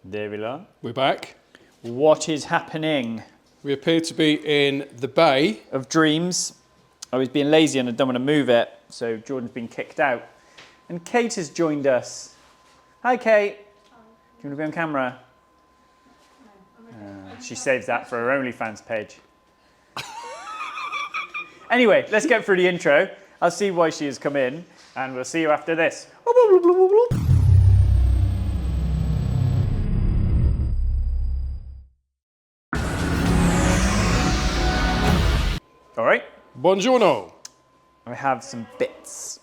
There we are. We're back. What is happening? We appear to be in the bay of dreams. I was being lazy and I don't want to move it, so Jordan's been kicked out. And Kate has joined us. Hi, Kate. Hi. Do you want to be on camera? No, she saves that for her OnlyFans page. Anyway, let's get through the intro. I'll see why she has come in, and we'll see you after this. All right. Buongiorno. I have some bits.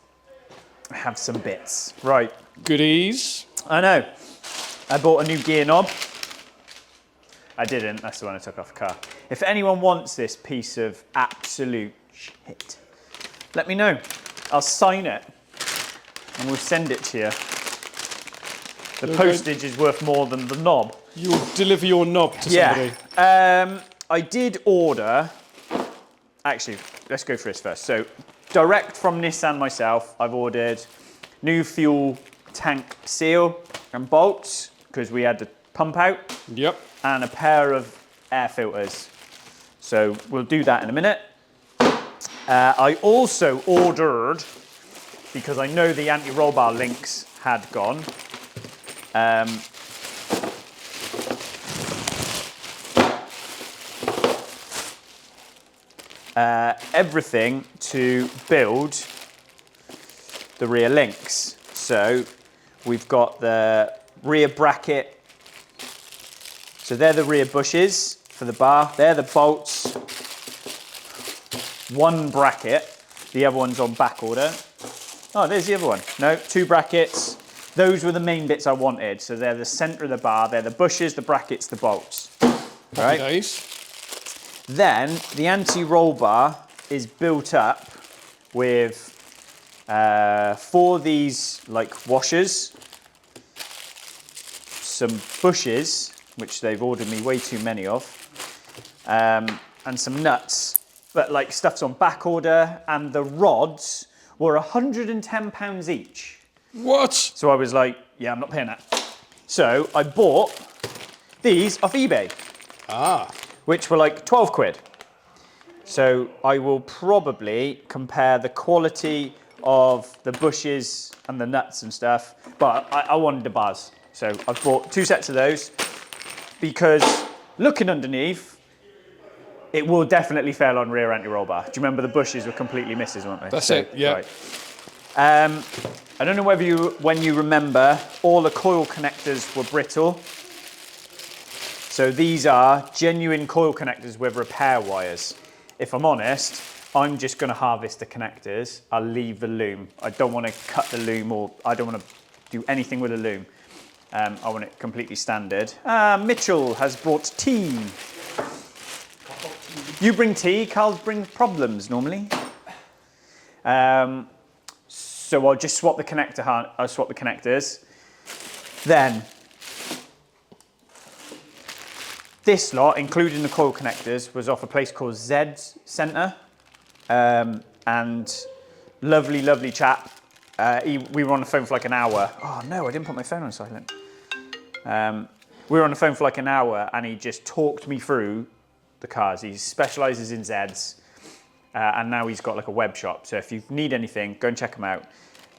Right. Goodies. I know. I bought a new gear knob. I didn't. That's the one I took off the car. If anyone wants this piece of absolute shit, let me know. I'll sign it and we'll send it to you. The postage is worth more than the knob. You'll deliver your knob to somebody. I did order. Actually, let's go through this first. So, direct from Nissan myself, I've ordered new fuel tank seal and bolts because we had the pump out. Yep. And a pair of air filters. So we'll do that in a minute. I also ordered, because I know the anti-roll bar links had gone, everything to build the rear links. So we've got the rear bracket. So they're the rear bushes for the bar. They're the bolts. One bracket. The other one's on back order. Oh, there's the other one. No, two brackets. Those were the main bits I wanted. So they're the center of the bar. They're the bushes, the brackets, the bolts. Right? Nice. Then the anti-roll bar is built up with 4 these like washers, some bushes, which they've ordered me way too many of, and some nuts, but like stuff's on back order, and the rods were £110 each. What? So I was like, yeah, I'm not paying that. So I bought these off eBay. Which were like 12 quid. So I will probably compare the quality of the bushes and the nuts and stuff, but I wanted the bars. So I've bought 2 sets of those because looking underneath, it will definitely fail on rear anti-roll bar. Do you remember the bushes were completely misses, weren't they? That's it, yeah. Right. I don't know whether when you remember, all the coil connectors were brittle. So these are genuine coil connectors with repair wires. If I'm honest, I'm just going to harvest the connectors. I'll leave the loom. I don't want to cut the loom, or I don't want to do anything with the loom. I want it completely standard. Mitchell has brought tea. You bring tea, Carl brings problems normally. So I'll just swap the connector. I'll swap the connectors. Then this lot, including the coil connectors, was off a place called Zed's Centre, and lovely, lovely chap. We were on the phone for like an hour. Oh no, I didn't put my phone on silent. We were on the phone for like an hour, and he just talked me through the cars. He specialises in Zeds, and now he's got like a web shop. So if you need anything, go and check him out.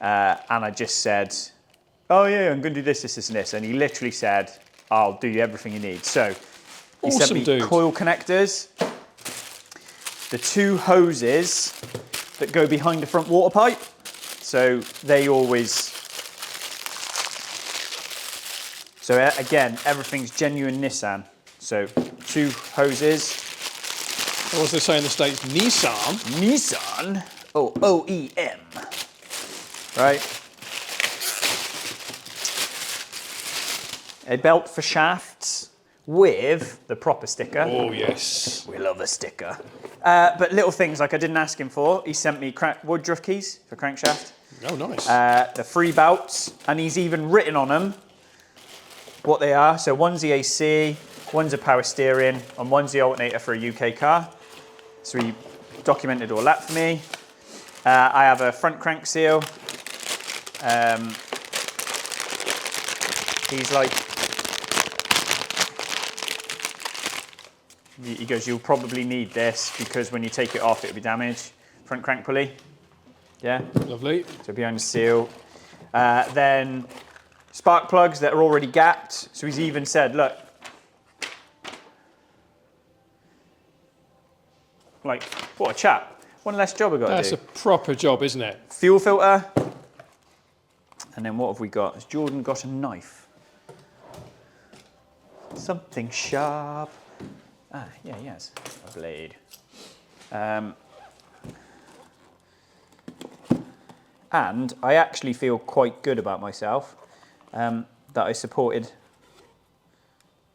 And I just said, oh yeah, I'm going to do this, this, this, and this. And he literally said, I'll do you everything you need. So he sent me coil connectors, the 2 hoses that go behind the front water pipe. So they always, so again, everything's genuine Nissan. So 2 hoses. What was they say in the States? Nissan? Nissan? Oh, OEM. Right. A belt for shafts with the proper sticker. Oh, yes. We love a sticker. But little things like I didn't ask him for. He sent me woodruff keys for crankshaft. Oh, nice. The 3 belts, and he's even written on them what they are. So one's the AC, one's a power steering, and one's the alternator for a UK car. So he documented all that for me. I have a front crank seal. He's like He goes, you'll probably need this because when you take it off, it'll be damaged. Front crank pulley. Yeah. Lovely. So behind the seal. Then spark plugs that are already gapped. So he's even said, look, like, what a chap. One less job I've got to do. That's a proper job, isn't it? Fuel filter. And then what have we got? Has Jordan got a knife? Something sharp. Ah, yeah, he has a blade. And I actually feel quite good about myself that I supported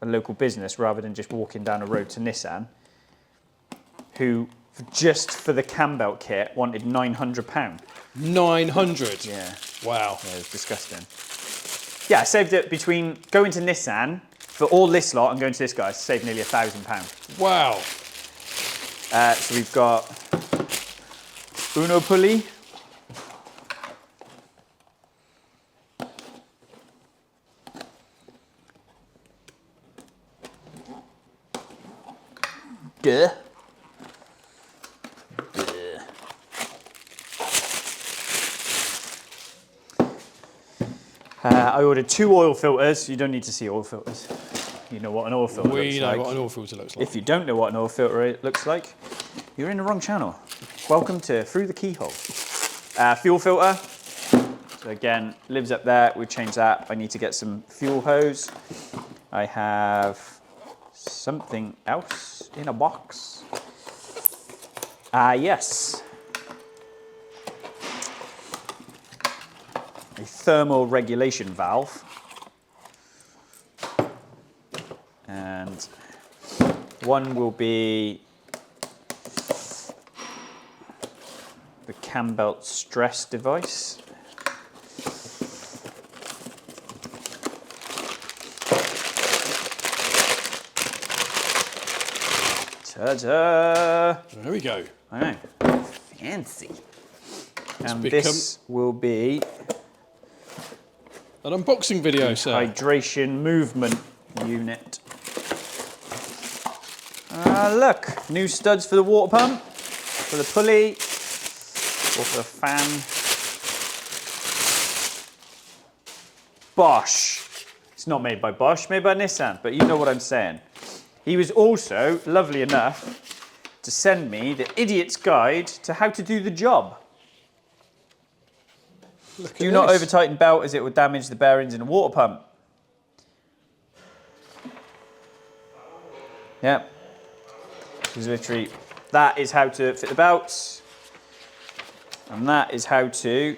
a local business rather than just walking down a road to Nissan, who just for the cam belt kit wanted £900. 900? Yeah. Wow. Yeah, it was disgusting. Yeah, I saved it between going to Nissan for all this lot and going to this guy, I saved nearly £1,000. Wow. So we've got Uno pulley. Duh. I ordered 2 oil filters. You don't need to see oil filters. You know what an oil filter looks like. We know what an oil filter looks like. If you don't know what an oil filter looks like, you're in the wrong channel. Welcome to Through the Keyhole. Fuel filter. So again, lives up there. We've changed that. I need to get some fuel hose. I have something else in a box. Yes. A thermal regulation valve. And one will be the cam belt stress device. Ta-da! There we go. I know, fancy. And this will be an unboxing video, sir. Hydration movement unit. Look, new studs for the water pump, for the pulley, or for the fan. Bosch. It's not made by Bosch, made by Nissan, but you know what I'm saying. He was also lovely enough to send me the idiot's guide to how to do the job. Do not over tighten belt as it will damage the bearings in a water pump. Yep. Because literally, that is how to fit the belts. And that is how to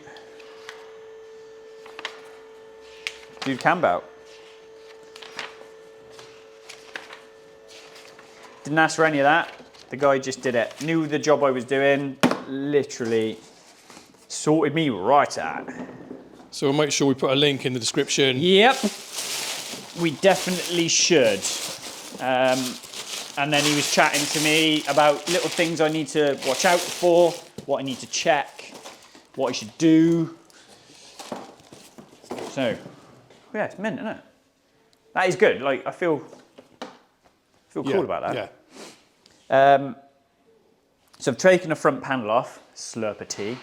do the cam belt. Didn't ask for any of that. The guy just did it. Knew the job I was doing. Literally sorted me right out. So we'll make sure we put a link in the description. Yep. We definitely should. And then he was chatting to me about little things I need to watch out for, what I need to check, what I should do. So, yeah, it's mint, isn't it? That is good. Like, I feel cool about that. Yeah. So I've taken the front panel off, slurp a tea.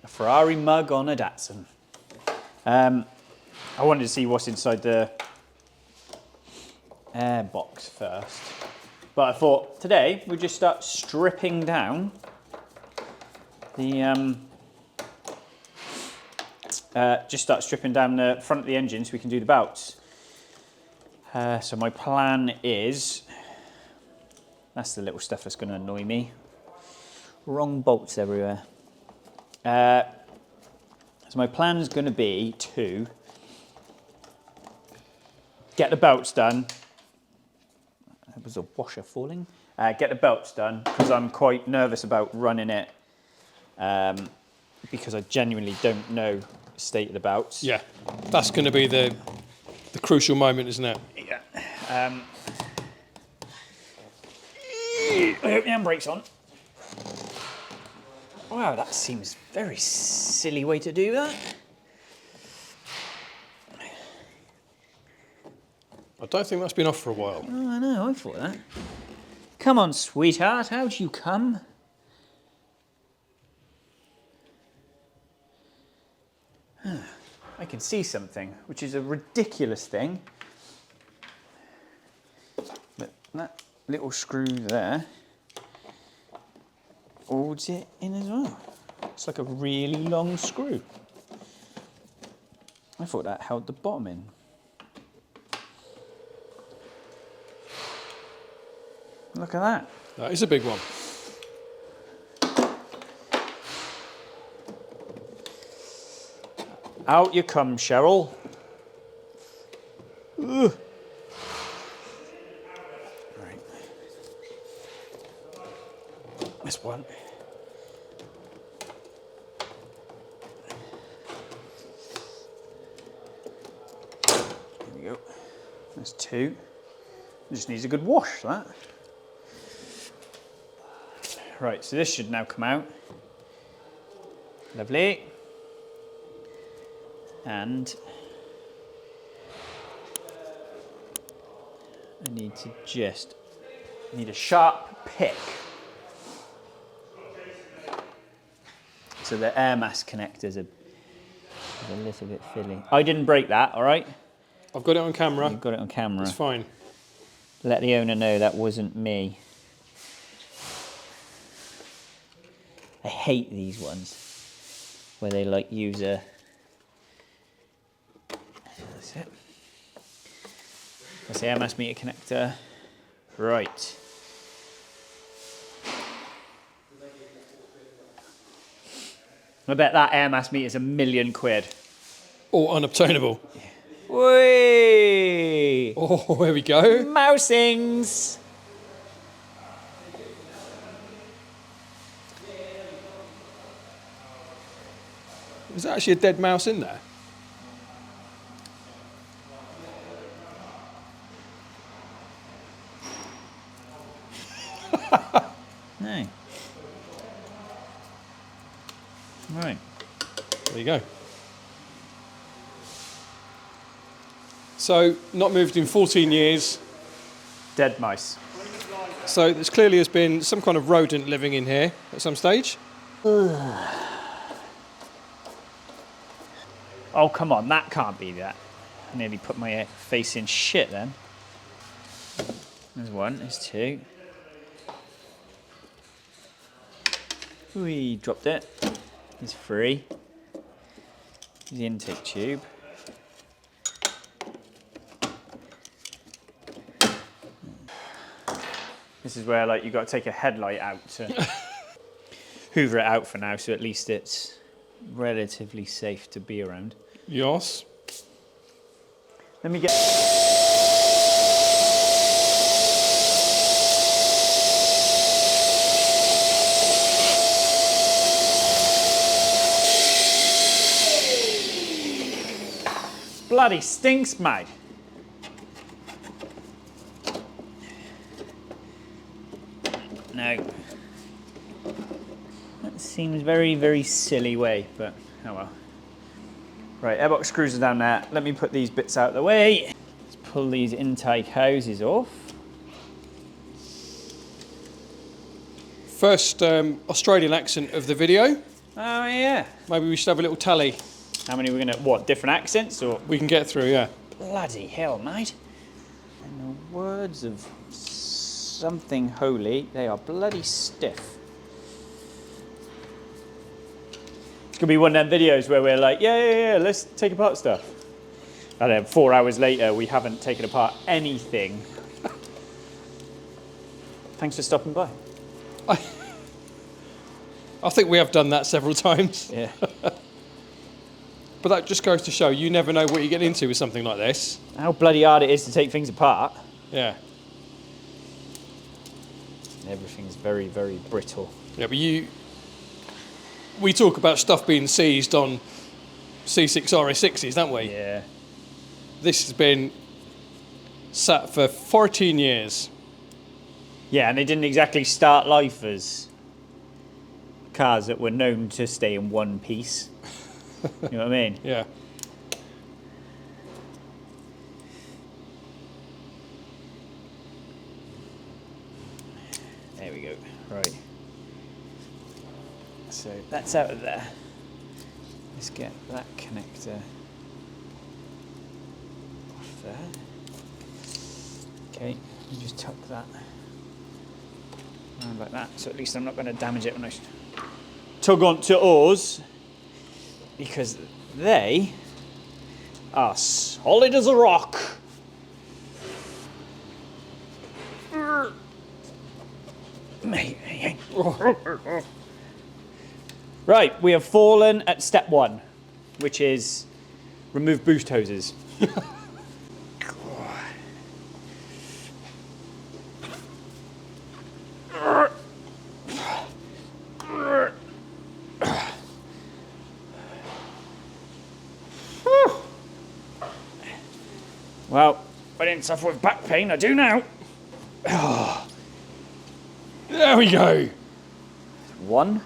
A Ferrari mug on a Datsun. I wanted to see what's inside the air box first. But I thought today we'd just start stripping down the the front of the engine so we can do the belts. So my plan is, that's the little stuff that's going to annoy me. Wrong bolts everywhere. So my plan is going to be to get the belts done. There was a washer falling. Get the belts done because I'm quite nervous about running it because I genuinely don't know the state of the belts. Yeah, that's going to be the crucial moment, isn't it? Yeah. I hope the handbrake's on. Wow, that seems very silly way to do that. I don't think that's been off for a while. Oh, I know, I thought that. Come on, sweetheart, how'd you come? I can see something, which is a ridiculous thing. But that little screw there holds it in as well. It's like a really long screw. I thought that held the bottom in. Look at that. That is a big one. Out you come, Cheryl. Ugh. Right. This one. There we go. That's two. It just needs a good wash, that. Right, so this should now come out. Lovely. And I need to need a sharp pick. So the air mass connectors are a little bit fiddly. I didn't break that, all right? I've got it on camera. You've got it on camera. It's fine. Let the owner know that wasn't me. I hate these ones where they like use a... That's it. That's the air mass meter connector. Right. I bet that air mass meter is £1 million. Or unobtainable. Whee! Oh, here we go. Mousings! Is there actually a dead mouse in there? No. Right. There you go. So, not moved in 14 years. Dead mice. So, there clearly has been some kind of rodent living in here at some stage. Oh, come on, that can't be that. I nearly put my face in shit then. There's one, there's two. We dropped it. There's three. There's the intake tube. This is where like you got to take a headlight out to hoover it out for now, so at least it's relatively safe to be around. Yes. Let me get... Bloody stinks, mate. No. That seems very, very silly way, but oh well. Right, airbox screws are down there. Let me put these bits out of the way. Let's pull these intake hoses off. First Australian accent of the video. Oh yeah. Maybe we should have a little tally. How many we're gonna, what, different accents or? We can get through, yeah. Bloody hell, mate. In the words of something holy, they are bloody stiff. It's gonna be one of them videos where we're like, yeah, let's take apart stuff. And then 4 hours later, we haven't taken apart anything. Thanks for stopping by. I think we have done that several times. Yeah. But that just goes to show you never know what you get into with something like this. How bloody hard it is to take things apart. Yeah. Everything's very, very brittle. Yeah, but we talk about stuff being seized on C6 RS6s, don't we? Yeah. This has been sat for 14 years. Yeah, and they didn't exactly start life as cars that were known to stay in one piece. You know what I mean? Yeah. Right. So that's out of there. Let's get that connector off there. Okay, you just tuck that around like that, so at least I'm not going to damage it when I tug onto oars, because they are solid as a rock. Right, we have fallen at step 1, which is remove boost hoses. Well, I didn't suffer with back pain, I do now. There we go. 1.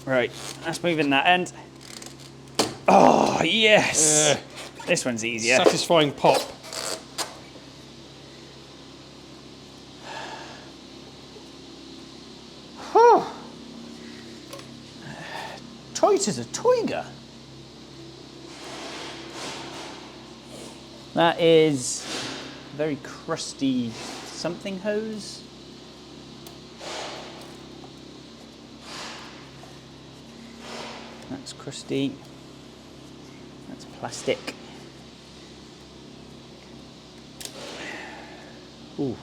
Right, let's move in that end. Oh, yes! This one's easier. Satisfying pop. Tight as a tiger. That is a very crusty something hose. That's crusty. That's plastic. Ooh.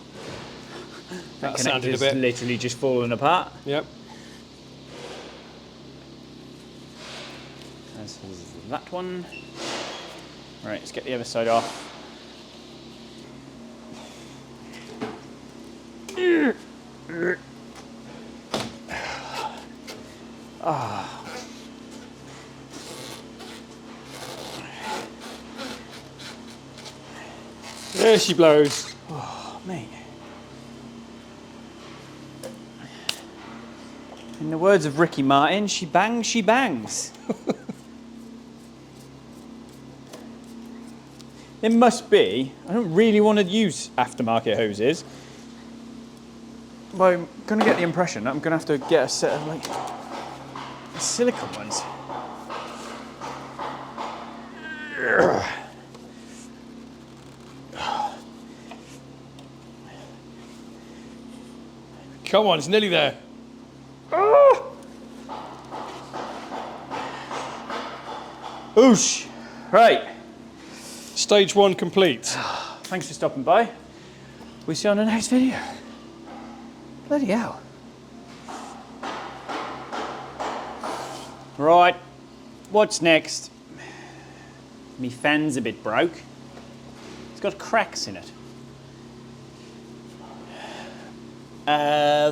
That sounded a bit. Literally just falling apart. Yep. As is that one. Right, let's get the other side off. There she blows. Oh, mate. In the words of Ricky Martin, she bangs, she bangs. It must be, I don't really want to use aftermarket hoses, but I'm going to get the impression that I'm going to have to get a set of like silicone ones. Come on, it's nearly there. Oosh. Right. Stage 1 complete. Thanks for stopping by. We'll see you on the next video. Bloody hell. Right. What's next? Me fan's a bit broke. It's got cracks in it.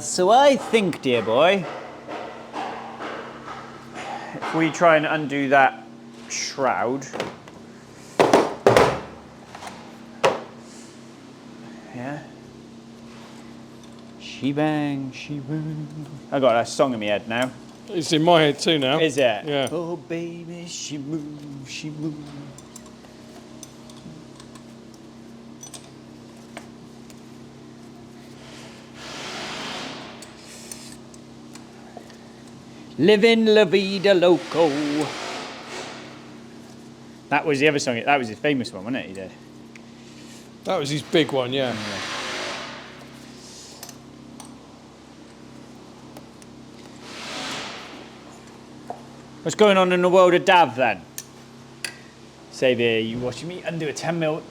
So I think, dear boy, if we try and undo that shroud, yeah, she bang, she bang. I got a song in my head now. It's in my head too now. Is it? Yeah. Oh baby, she moves, she moves. Living La Vida Loco. That was the other song. That was his famous one, wasn't it? He did. That was his big one, yeah. What's going on in the world of Dav then? Xavier, you watching me undo a 10mm.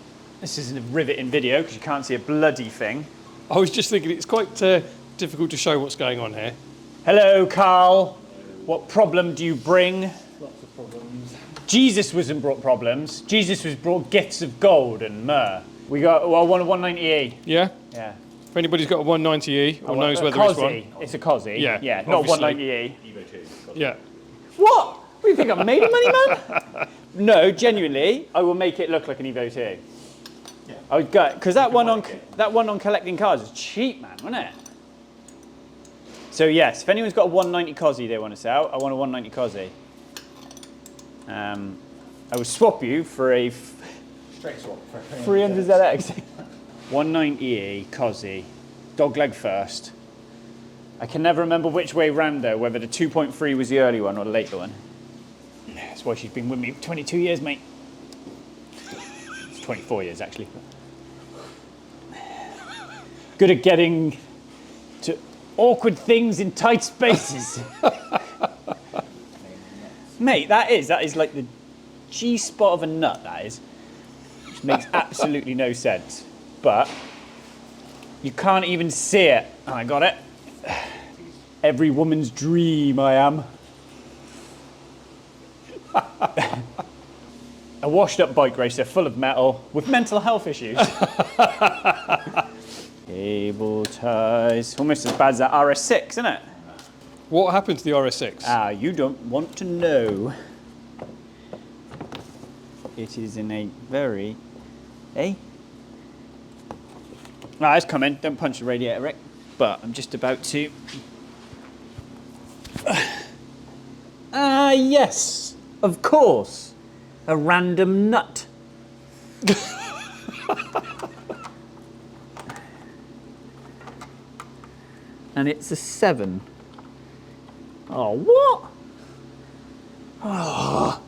This isn't a riveting video because you can't see a bloody thing. I was just thinking it's quite difficult to show what's going on here. Hello, Carl. What problem do you bring? Lots of problems. Jesus wasn't brought problems. Jesus was brought gifts of gold and myrrh. We got, well, one 190E. Yeah? Yeah. If anybody's got a 190E or knows whether it's one. It's a Cosy. Yeah, Yeah, not obviously. 190E. Yeah. What? What do you think, I'm made of money, man? No, genuinely, I will make it look like an Evo 2. Yeah. I would go, because that one on collecting cars is cheap, man, wasn't it? So yes, if anyone's got a 190 Cosy they want to sell, I want a 190 Cosy. I will swap you for a Straight swap for 300ZX. 190E, Cosy, dogleg first. I can never remember which way round though, whether the 2.3 was the early one or the later one. That's why she's been with me for 22 years, mate. It's 24 years actually. Good at getting to awkward things in tight spaces. Mate, that is like the G-spot of a nut, that is. Which makes absolutely no sense. But you can't even see it. Oh, I got it. Every woman's dream, I am. A washed up bike racer full of metal with mental health issues. Cable ties. Almost as bad as that RS6, isn't it? What happened to the RS6? Ah, you don't want to know. It is in a very... Eh? Ah, it's coming. Don't punch the radiator, Rick. But I'm just about to... Ah, yes. Of course. A random nut. And it's a 7. Oh, what? Oh.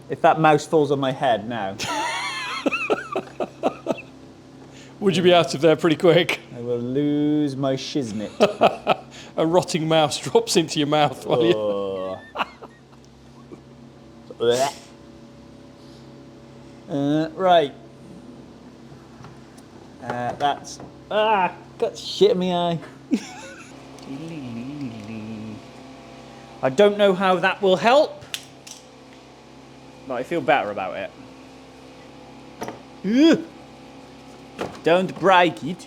If that mouse falls on my head now, Would you be out of there pretty quick? I will lose my shiznit. A rotting mouse drops into your mouth while you... Oh. Right. That's... Ah, got shit in my eye. I don't know how that will help, but I feel better about it. Ugh. Don't break it.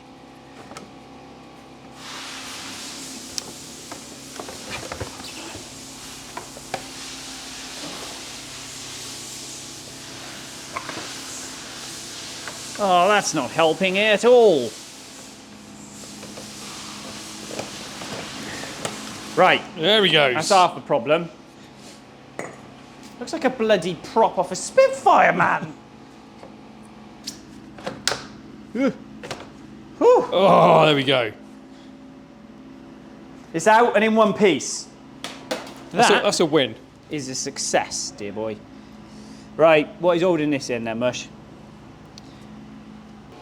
Oh, that's not helping at all. Right. There we go. That's half the problem. Looks like a bloody prop off a Spitfire, man. Oh, there we go. It's out and in one piece. That's a win. Is a success, dear boy. Right, what is holding this in there, Mush?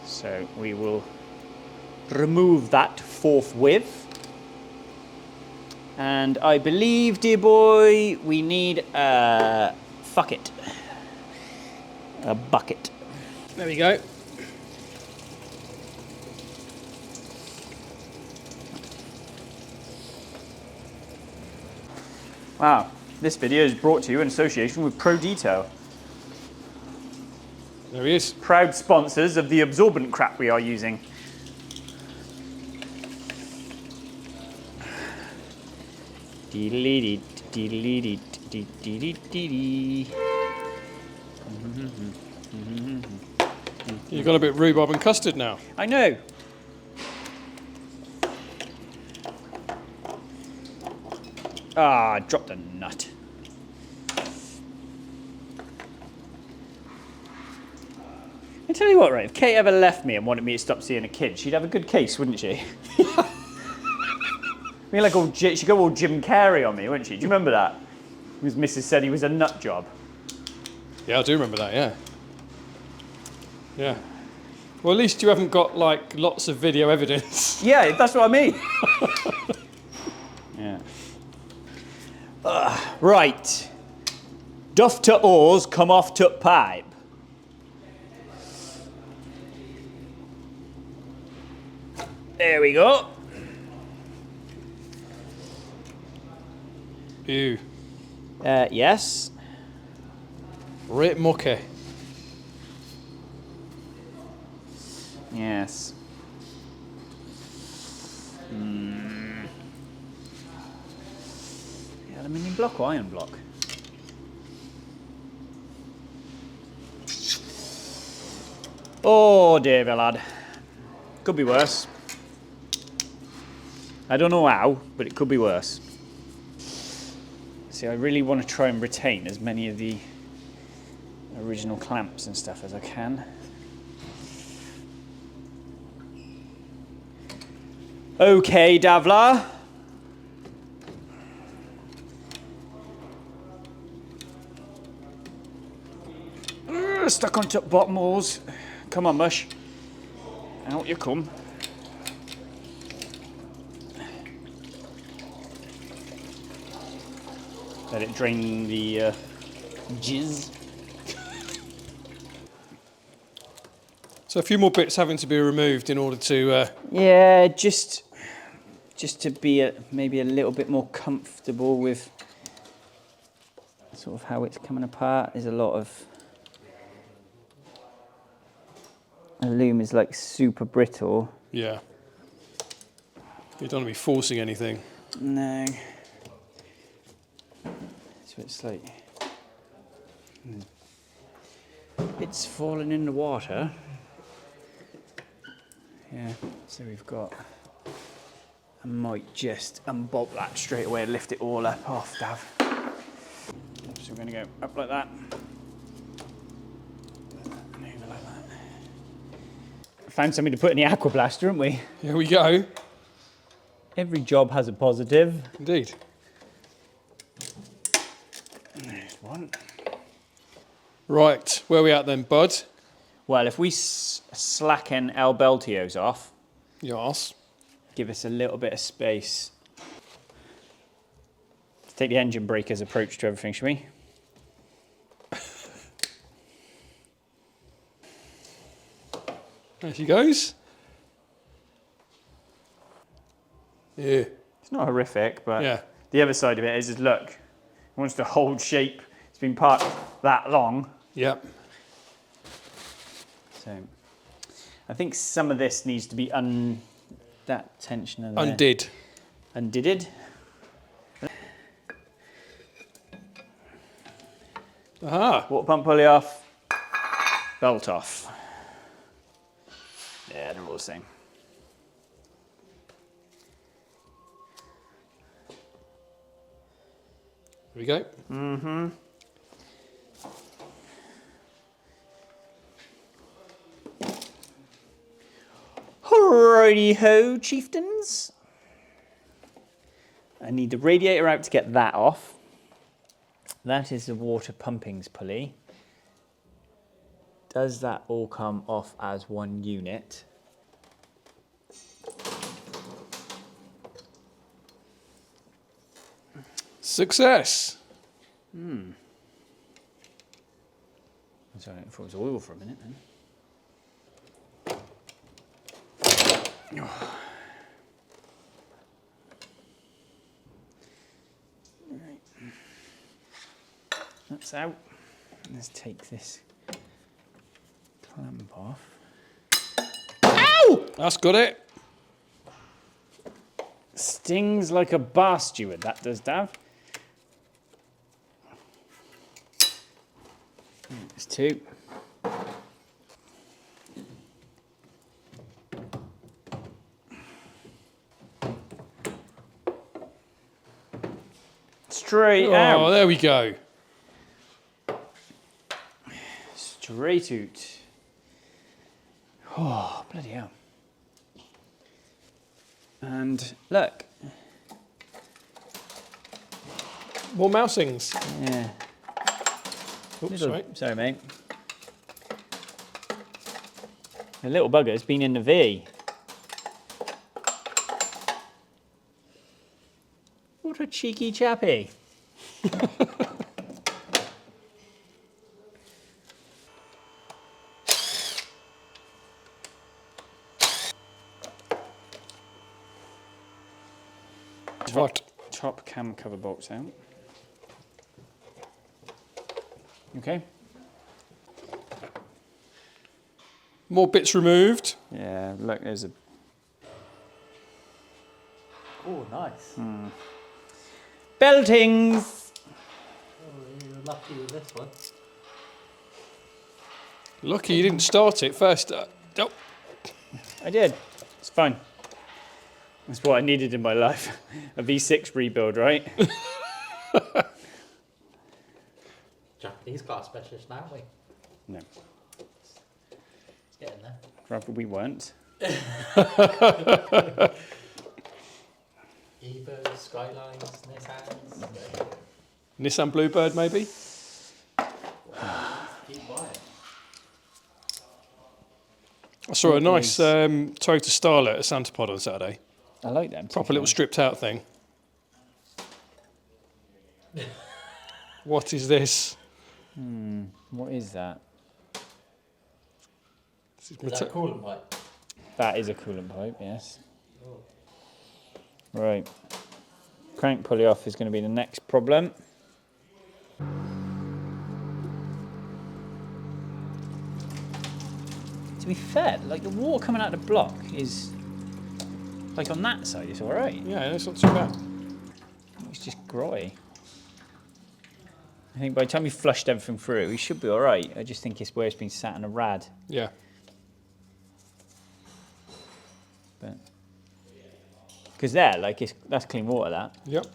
So we will remove that forthwith. And I believe, dear boy, we need a bucket. A bucket. There we go. Wow, this video is brought to you in association with Pro Detail. There he is. Proud sponsors of the absorbent crap we are using. You've got a bit rhubarb and custard now. I know. Ah, I dropped a nut. I tell you what, right, if Kate ever left me and wanted me to stop seeing a kid, she'd have a good case, wouldn't she? I mean, like she'd go all Jim Carrey on me, wouldn't she? Do you remember that? Because Mrs. said he was a nut job. Yeah, I do remember that, yeah. Yeah. Well, at least you haven't got, like, lots of video evidence. Yeah, that's what I mean. Yeah. Right. Duff to oars, come off to pipe. There we go. Ew. Yes. Rip mucky. Yes. Aluminium block or iron block? Oh dear, lad. Could be worse. I don't know how, but it could be worse. See, I really want to try and retain as many of the original clamps and stuff as I can. Okay, Davla. Stuck on top bottom walls. Come on, Mush. Out you come. Let it drain the jizz. So a few more bits having to be removed in order to... Yeah, just to be maybe a little bit more comfortable with sort of how it's coming apart. There's a lot of... Aluminum is like super brittle. Yeah. You don't want to be forcing anything. No. So it's like... It's falling in the water. Yeah, so we've got... I might just unbolt that straight away and lift it all up off, Dav. So we're going to go up like that. And over like that. Found something to put in the aqua blaster, haven't we? Here we go. Every job has a positive. Indeed. There's one. Right, where are we at then, bud? Well, if we slacken El Beltios off, Yes. give us a little bit of space. Let's take the engine braker's approach to everything, shall we? There she goes. Yeah. It's not horrific, but Yeah. the other side of it is look, it wants to hold shape. It's been parked that long. Yep. So I think some of this needs to be that tensioner there. Undid. Undid. Aha. Water pump pulley off. Belt off. Yeah, they're all the same. Here we go. Mm-hmm. Alrighty ho, chieftains. I need the radiator out to get that off. That is the water pumpings pulley. Does that all come off as one unit? Success. Sorry, I thought it was oil for a minute then. Right. That's out. Let's take this clamp off. Ow! That's got it. Stings like a bar steward, that does, Dav. There's two. Straight out. Oh, there we go. Straight out. Oh, bloody hell. And look. More mousings. Yeah. Oops, Sorry, mate. The little bugger's been in the V. What a cheeky chappy. Right. Top cam cover box out. Okay. More bits removed. Yeah, look, there's a... Oh, nice. Beltings! Oh, you're lucky with this one. Lucky you didn't start it first. Oh. I did. It's fine. That's what I needed in my life. A V6 rebuild, right? He's car specialist now, haven't we? No, It's getting there. rather we weren't. Evo, Skylines, Nissans. Nissan Bluebird, maybe? Keep quiet. I saw a nice Toyota Starlet at Santa Pod on Saturday. I like them. Proper little stripped out thing. What is this? What is that? This is Is that a coolant pipe? That is a coolant pipe, yes. Right. Crank pulley off is going to be the next problem. To be fair, like the water coming out of the block is like on that side, it's alright. Yeah, it's not too bad. It's just grotty. I think by the time you flushed everything through, you should be alright. I just think it's where it's been sat in a rad. Yeah. But because there, like that's clean water. That. Yep.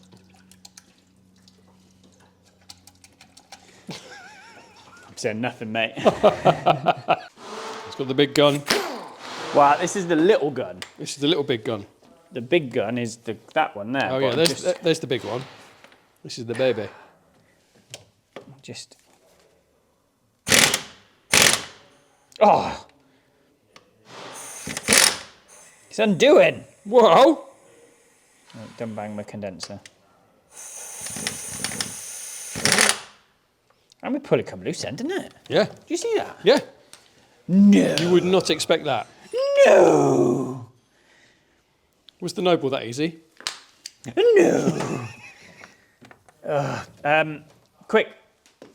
I'm saying nothing, mate. It's got the big gun. Wow, this is the little gun. This is the little big gun. The big gun is that one there. Oh yeah, there's the big one. This is the baby. Just. Oh! It's undoing! Whoa! Oh, don't bang my condenser. And we pull it come loose end, didn't it? Yeah. Did you see that? Yeah. No! You would not expect that. No! Was the Noble that easy? No!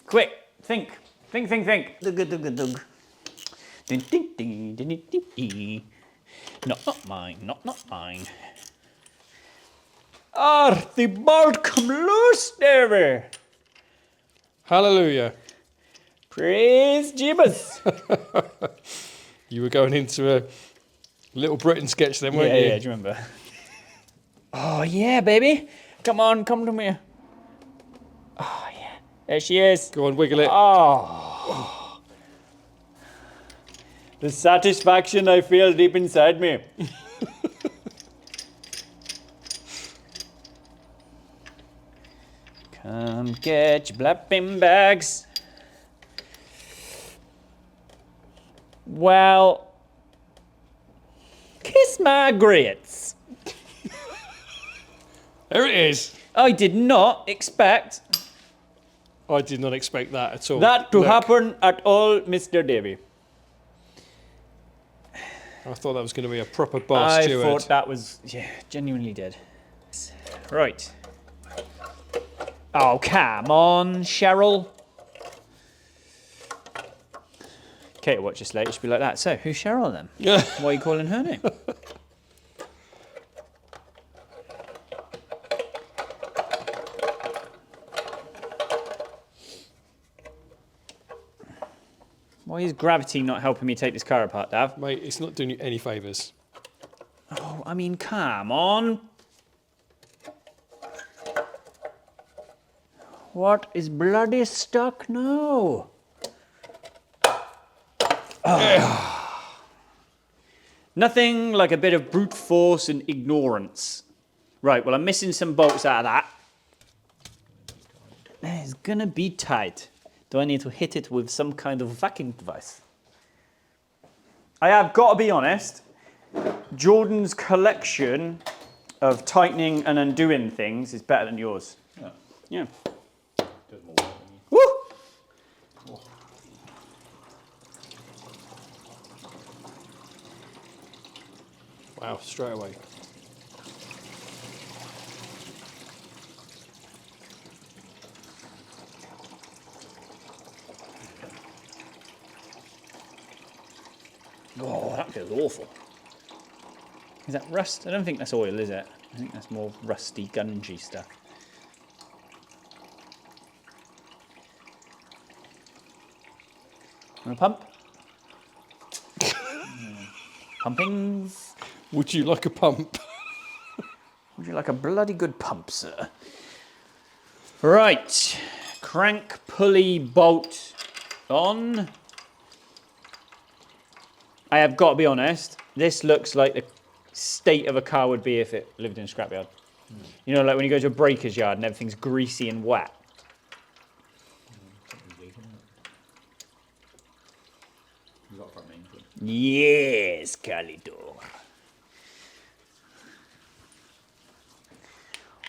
Quick, think. Dug. Ding, ding, ding, ding, ding, ding. Not mine. The bolt come loose, Davey. Hallelujah. Praise Jeebus. You were going into a Little Britain sketch then, weren't you? Yeah, do you remember? Oh, yeah, baby. Come on, come to me. Oh, yeah. There she is. Go on, wiggle it. Oh. The satisfaction I feel deep inside me. Come get your blapping bags. Well, kiss my grits. There it is. I did not expect I did not expect that at all. that to Look, happen at all, Mr. Davy. I thought that was going to be a proper bar I steward. thought that was, yeah, genuinely did. Right. Oh, come on, Cheryl. Kate will watch this later, she'll be like that. So, who's Cheryl then? Yeah. Why are you calling her name? Why is gravity not helping me take this car apart, Dav? Mate, it's not doing you any favours. Oh, I mean, come on. What is bloody stuck now? Oh. Nothing like a bit of brute force and ignorance. Right, well, I'm missing some bolts out of that. It's gonna be tight. Do I need to hit it with some kind of vacuum device? I have got to be honest, Jordan's collection of tightening and undoing things is better than yours. Yeah. Woo! Wow, straight away. Oh, that feels awful. Is that rust? I don't think that's oil, is it? I think that's more rusty, gungy stuff. Want a pump? Pumpings? Would you like a pump? Would you like a bloody good pump, sir? Right. Crank pulley bolt on. I have got to be honest, this looks like the state of a car would be if it lived in a scrapyard. You know, like when you go to a breaker's yard and everything's greasy and wet. Yes, Calidor.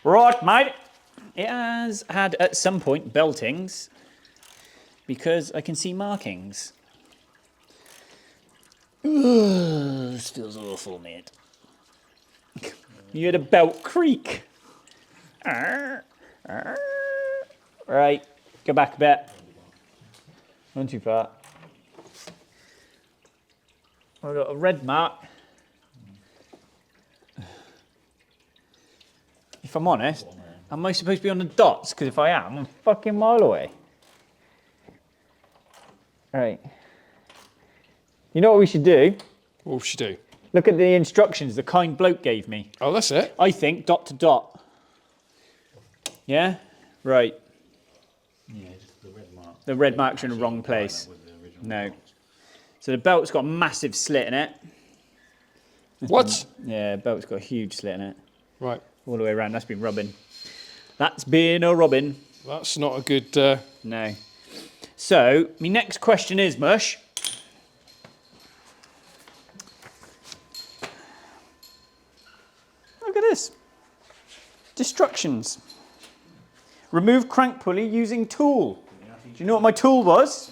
Right, mate. It has had at some point beltings because I can see markings. Ugh, still awful, mate. You had a belt creak. Right, go back a bit. Not too far. I've got a red mark. If I'm honest, am I supposed to be on the dots? Because if I am, I'm a fucking mile away. Right. You know what we should do? What should do? Look at the instructions the kind bloke gave me. Oh, that's it. I think dot to dot. Yeah? Right. Yeah, just the red mark. The red marks are in the wrong place. No. So the belt's got a massive slit in it. What? Yeah, the belt's got a huge slit in it. Right. All the way around. That's been rubbing. That's been a rubbing. That's not a good... No. So, my next question is, Mush. Look at this. Destructions. Remove crank pulley using tool. Do you know what my tool was?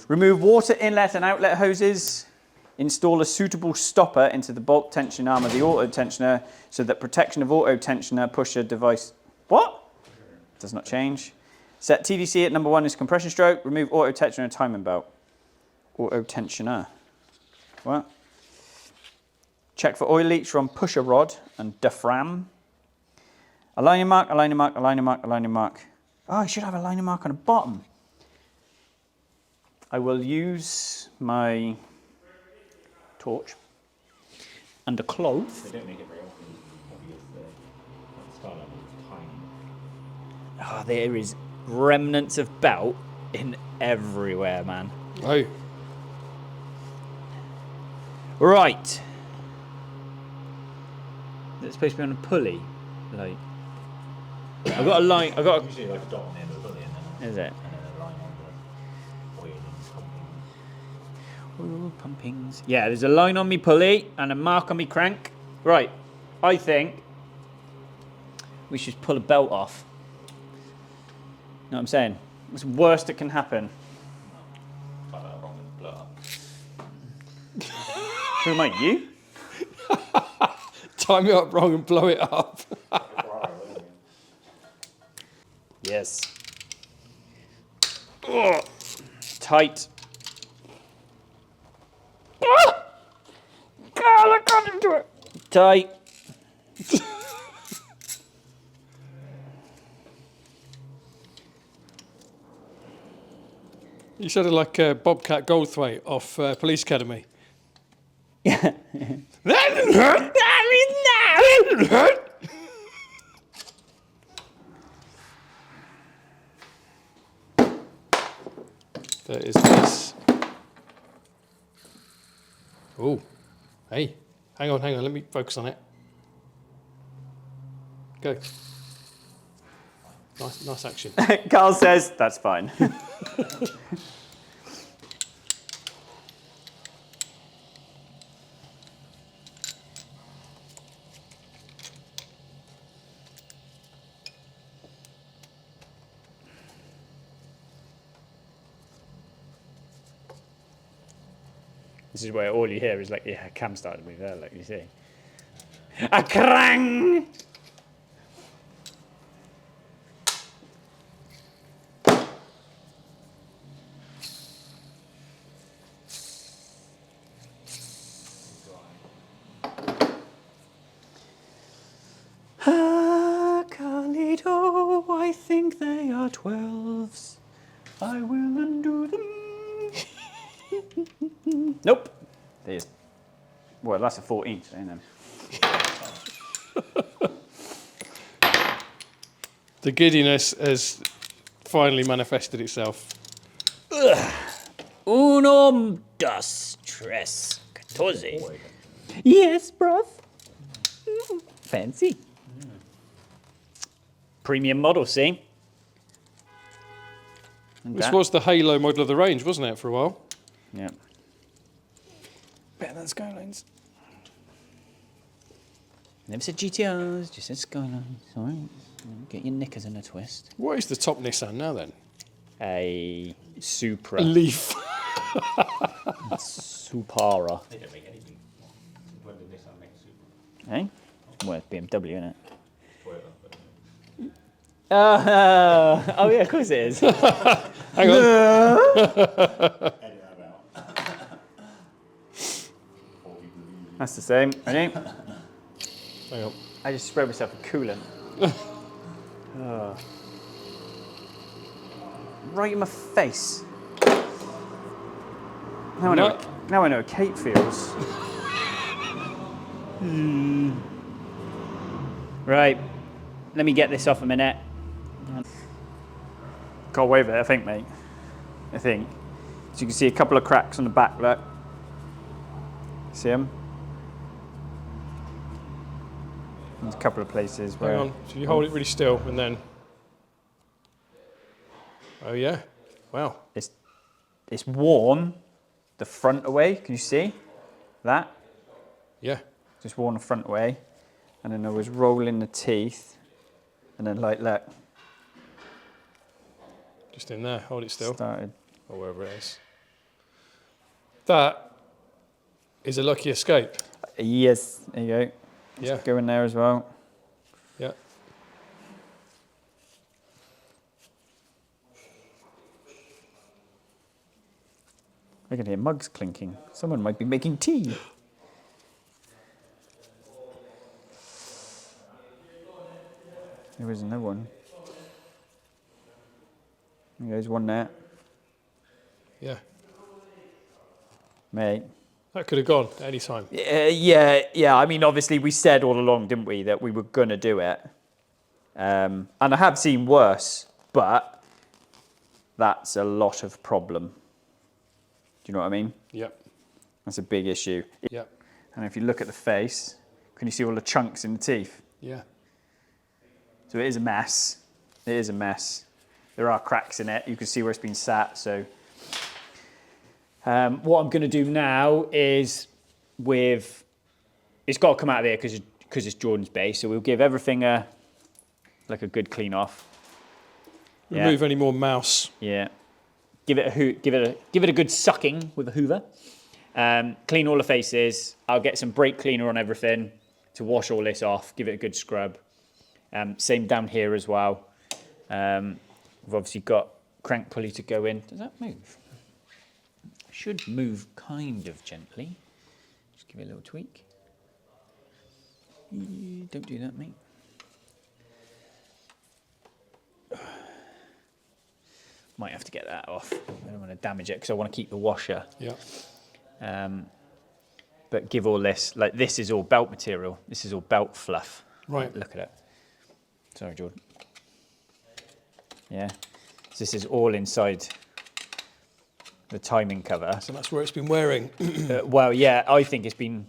Remove water inlet and outlet hoses. Install a suitable stopper into the bolt tension arm of the auto tensioner so that protection of auto tensioner pusher device... What? Does not change. Set TDC at number 1 is compression stroke. Remove auto tensioner and timing belt. Auto tensioner. What? Check for oil leaks from pusher rod and diaphragm. Aligner mark, aligner mark, aligner mark, aligner mark. Oh, I should have a aligner mark on the bottom. I will use my torch and a cloth. They don't make it very often. Obviously, the Starlight is tiny. Oh, there is remnants of belt in everywhere, man. Oh. Right. It's supposed to be on a pulley. Like, I've got a line. I've got. Usually like a dot on the end of the pulley and then Is it? and then a line on the oil and pumping. Ooh, pumpings. Yeah, there's a line on me pulley and a mark on me crank. Right. I think we should pull a belt off. You know what I'm saying? What's the worst that can happen? Cut that wrong and blow up. Who am I? You? Time it up wrong and blow it up. Yes. Ugh. Tight. Ah! God, I can't even do it. Tight. You sounded like Bobcat Goldthwait off Police Academy. Yeah. That didn't hurt. That didn't hurt. There is this. Oh, hey, hang on, let me focus on it. Go. Nice action. Carl says, that's fine. This is where all you hear is like, yeah, cam started to move there, like you see. A krang! Carlito, I think they are 12s. I will undo them. Nope. There's. Well, that's a 14, ain't it? The giddiness has finally manifested itself. Uno, dos, tres, catorce. Yes, bruv. Fancy. Premium model, see? This was the Halo model of the range, wasn't it, for a while? Yeah. Better than Skylines. Never said GTRs, just said Skylines. All right. Get your knickers in a twist. What is the top Nissan now, then? A Supra. Leaf. Supara. They don't make anything. When did Nissan make Super? Eh? Well, it's BMW, isn't it? Toyota, but Oh, yeah, of course it is. Hang on. edit that out. That's the same. Ready? Hang on. I just sprayed myself with coolant. Oh. Right in my face. Now I know. Now I know what Kate feels. Right. Let me get this off a minute. Got away with it, I think, mate. I think. So you can see a couple of cracks on the back, look. See them? There's a couple of places where... Hang on. So you hold it really still and then... Oh, yeah. Wow. It's worn the front away. Can you see that? Yeah. Just worn the front away. And then I was rolling the teeth. And then, like, look. Just in there. Hold it still. Started. Or wherever it is. That is a lucky escape. Yes, there you go. Yeah. Just go in there as well. Yeah. I can hear mugs clinking. Someone might be making tea. There is another one. There's one there. Yeah. Mate. That could have gone at any time. Yeah. I mean, obviously, we said all along, didn't we, that we were going to do it. And I have seen worse, but that's a lot of problem. Do you know what I mean? Yep. That's a big issue. Yep. And if you look at the face, can you see all the chunks in the teeth? Yeah. So it is a mess. It is a mess. There are cracks in it. You can see where it's been sat. So what I'm going to do now is it's got to come out of here because it's Jordan's base. So we'll give everything a good clean off. Remove any more mouse. Yeah. Give it a good sucking with a hoover. Clean all the faces. I'll get some brake cleaner on everything to wash all this off. Give it a good scrub. Same down here as well. We've obviously got crank pulley to go in. Does that move? Should move kind of gently. Just give it a little tweak. Don't do that, mate. Might have to get that off. I don't want to damage it because I want to keep the washer. Yeah. But give all this, like this is all belt material. This is all belt fluff. Right. Look at it. Sorry, Jordan. Yeah. So this is all inside the timing cover. So that's where it's been wearing. Well, yeah, I think it's been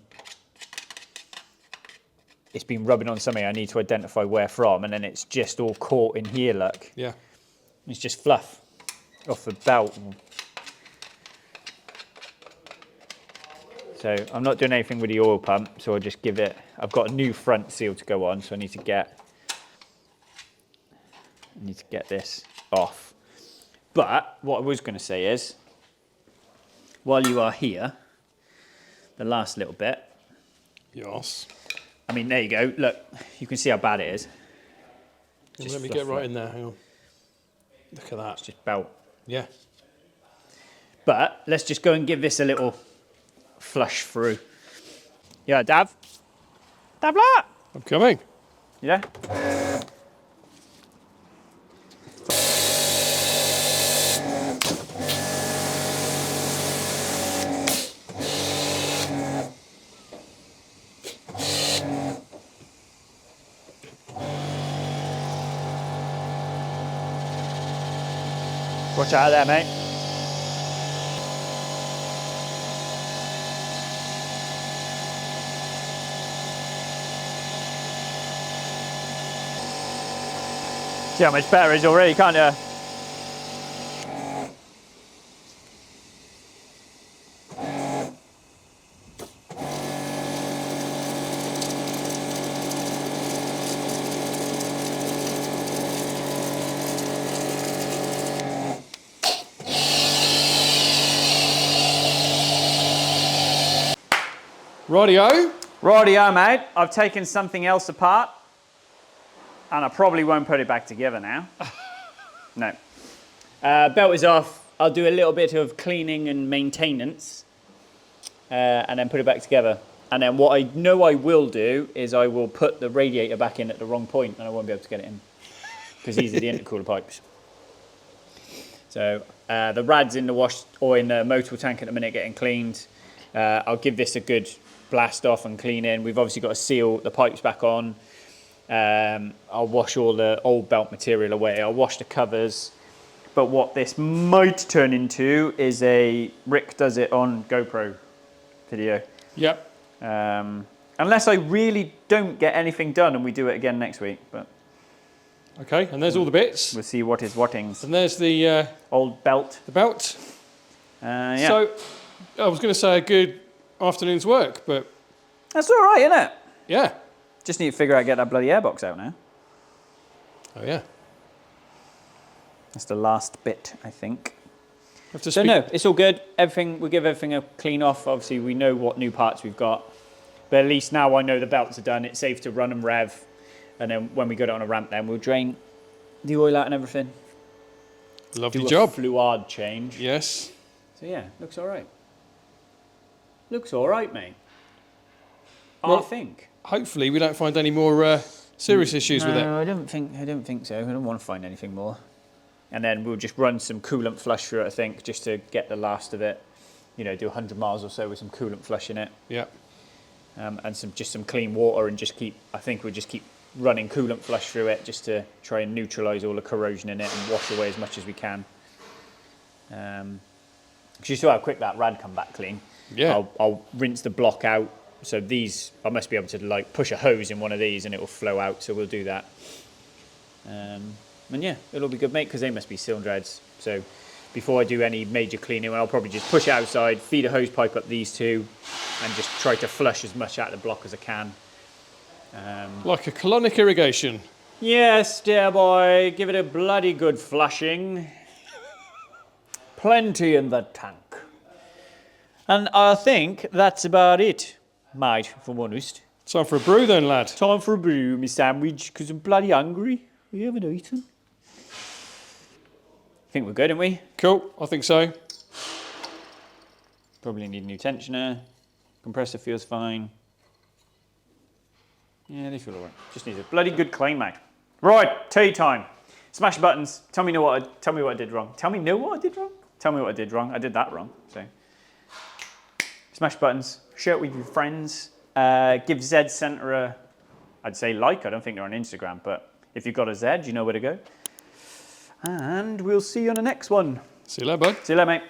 rubbing on something. I need to identify where from, and then it's just all caught in here, look. Yeah. It's just fluff off the belt. So I'm not doing anything with the oil pump, so I'll just give it, I've got a new front seal to go on, so I need to get this off. But what I was going to say is, while you are here, the last little bit, Yes. I mean, there you go. Look, you can see how bad it is. Let Just me fluff get right it. in there. Hang on. Look at that. It's just belt. Yeah. But let's just go and give this a little flush through. Yeah, Dav? Davla? I'm coming. Yeah? Watch out there, mate. See how much better it is already, can't you? Radio. Rightio, mate. I've taken something else apart, and I probably won't put it back together now. No. Belt is off. I'll do a little bit of cleaning and maintenance, and then put it back together. And then what I know I will do is I will put the radiator back in at the wrong point, and I won't be able to get it in because these are the intercooler pipes. So the rad's in the wash or in the motor tank at the minute getting cleaned. I'll give this a good blast off and clean in. We've obviously got to seal the pipes back on. I'll wash all the old belt material away. I'll wash the covers. But what this might turn into is a Rick does it on GoPro video. Yep. Unless I really don't get anything done and we do it again next week. But Okay, and there's all the bits. we'll see what is whattings. And there's the Old belt. belt. Yeah. So I was going to say a good afternoon's work, but That's all right, isn't it? yeah. Just need to figure out get that bloody airbox out now. Oh yeah. That's the last bit, I think. Have to So speak- no, it's all good. Everything, we give everything a clean off. Obviously, we know what new parts we've got. But at least now I know the belts are done. It's safe to run and rev. And then when we go down a ramp, then we'll drain the oil out and everything. Lovely Do a job. fluid change. Yes. So yeah, looks all right. Looks all right, mate. I Well, think. Hopefully we don't find any more serious issues with it. No, I don't think so. I don't want to find anything more. And then we'll just run some coolant flush through it, I think, just to get the last of it. You know, do 100 miles or so with some coolant flush in it. Yeah. And some clean water, and I think we'll just keep running coolant flush through it just to try and neutralise all the corrosion in it and wash away as much as we can. Because you saw how quick that rad come back clean. Yeah. I'll rinse the block out. So these, I must be able to like push a hose in one of these and it will flow out. So we'll do that. And yeah, it'll be good, mate, because they must be cylinder heads. So before I do any major cleaning, I'll probably just push it outside, feed a hose pipe up these two, and just try to flush as much out of the block as I can. Like a colonic irrigation. Yes, dear boy, give it a bloody good flushing. Plenty in the tank. And I think that's about it, mate, if I'm honest. Time for a brew then, lad. Time for a brew, me sandwich, because I'm bloody hungry. We haven't eaten. I think we're good, aren't we? Cool, I think so. Probably need a new tensioner. Compressor feels fine. Yeah, they feel all right. Just needs a bloody good clean, mate. Right, tea time. Smash buttons. Tell me what I did wrong. Tell me what I did wrong. Tell me what I did wrong. I did that wrong. So, smash buttons. Share it with your friends. Give Z Center a, I'd say like. I don't think they're on Instagram, but if you've got a Z, you know where to go. And we'll see you on the next one. See you later, bud. See you later, mate.